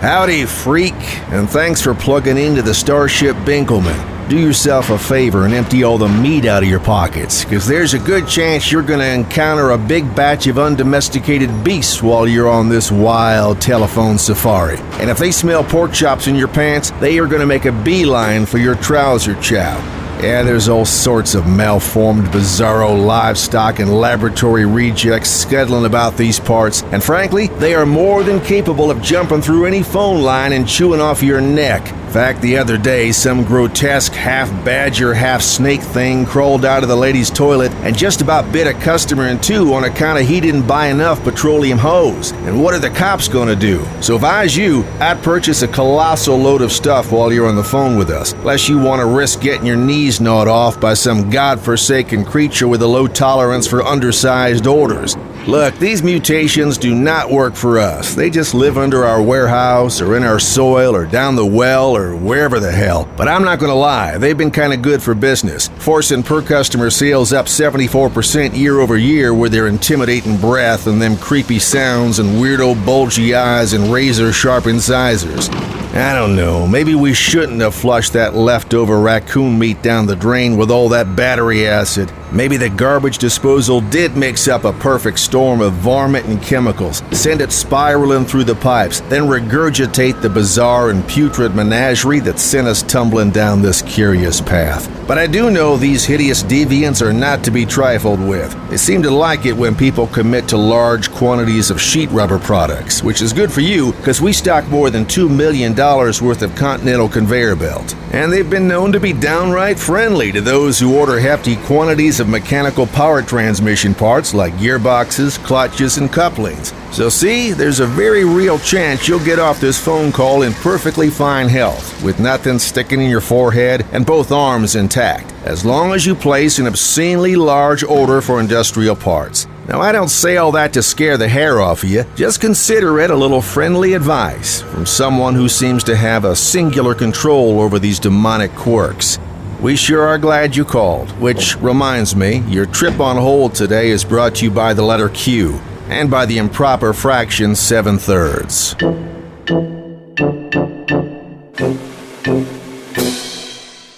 Howdy Freak, and thanks for plugging into the Starship Binkelman. Do yourself a favor and empty all the meat out of your pockets, because there's a good chance you're going to encounter a big batch of undomesticated beasts while you're on this wild telephone safari. And if they smell pork chops in your pants, they are going to make a beeline for your trouser chow. Yeah, there's all sorts of malformed, bizarro livestock and laboratory rejects scuttling about these parts, and frankly, they are more than capable of jumping through any phone line and chewing off your neck. In fact, the other day, some grotesque half-badger, half-snake thing crawled out of the lady's toilet and just about bit a customer in two on account of he didn't buy enough petroleum hose. And what are the cops gonna do? So if I was you, I'd purchase a colossal load of stuff while you're on the phone with us, unless you want to risk getting your knees gnawed off by some godforsaken creature with a low tolerance for undersized orders. Look, these mutations do not work for us. They just live under our warehouse or in our soil or down the well or wherever the hell. But I'm not gonna lie, they've been kinda good for business, forcing per customer sales up 74% year over year with their intimidating breath and them creepy sounds and weirdo bulgy eyes and razor-sharp incisors. I don't know, maybe we shouldn't have flushed that leftover raccoon meat down the drain with all that battery acid. Maybe the garbage disposal did mix up a perfect storm of varmint and chemicals, send it spiraling through the pipes, then regurgitate the bizarre and putrid menagerie that sent us tumbling down this curious path. But I do know these hideous deviants are not to be trifled with. They seem to like it when people commit to large quantities of sheet rubber products, which is good for you because we stock more than $2 million worth of Continental conveyor belt. And they've been known to be downright friendly to those who order hefty quantities of mechanical power transmission parts like gearboxes, clutches, and couplings. So see, there's a very real chance you'll get off this phone call in perfectly fine health, with nothing sticking in your forehead and both arms intact, as long as you place an obscenely large order for industrial parts. Now, I don't say all that to scare the hair off of you. Just consider it a little friendly advice from someone who seems to have a singular control over these demonic quirks. We sure are glad you called, which reminds me, your trip on hold today is brought to you by the letter Q and by the improper fraction 7/3.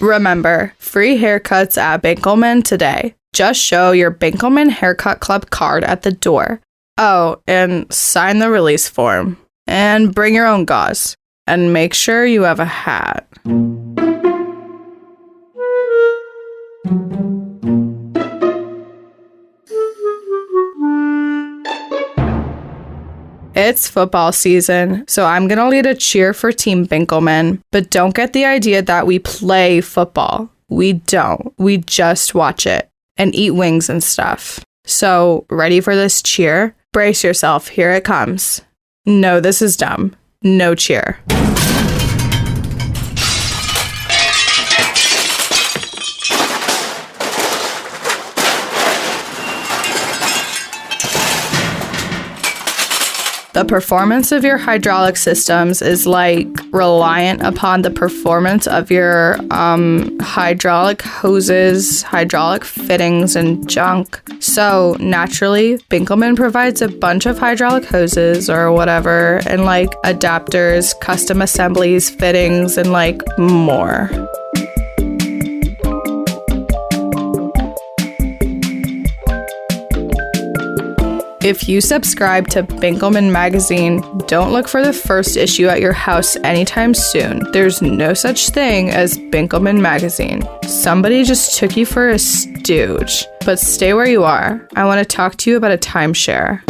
Remember, free haircuts at Binkelman today. Just show your Binkelman Haircut Club card at the door. Oh, and sign the release form. And bring your own gauze. And make sure you have a hat. It's football season, so I'm gonna lead a cheer for Team Binkelman, but don't get the idea that we play football. We don't. We just watch it and eat wings and stuff. So, ready for this cheer? Brace yourself, here it comes. No, this is dumb. No cheer. The performance of your hydraulic systems is reliant upon the performance of your hydraulic hoses, hydraulic fittings, and junk. So naturally, Binkelman provides a bunch of hydraulic hoses or whatever, and adapters, custom assemblies, fittings, and more. If you subscribe to Binkelman magazine, don't look for the first issue at your house anytime soon. There's no such thing as Binkelman magazine. Somebody just took you for a stooge. But stay where you are. I want to talk to you about a timeshare.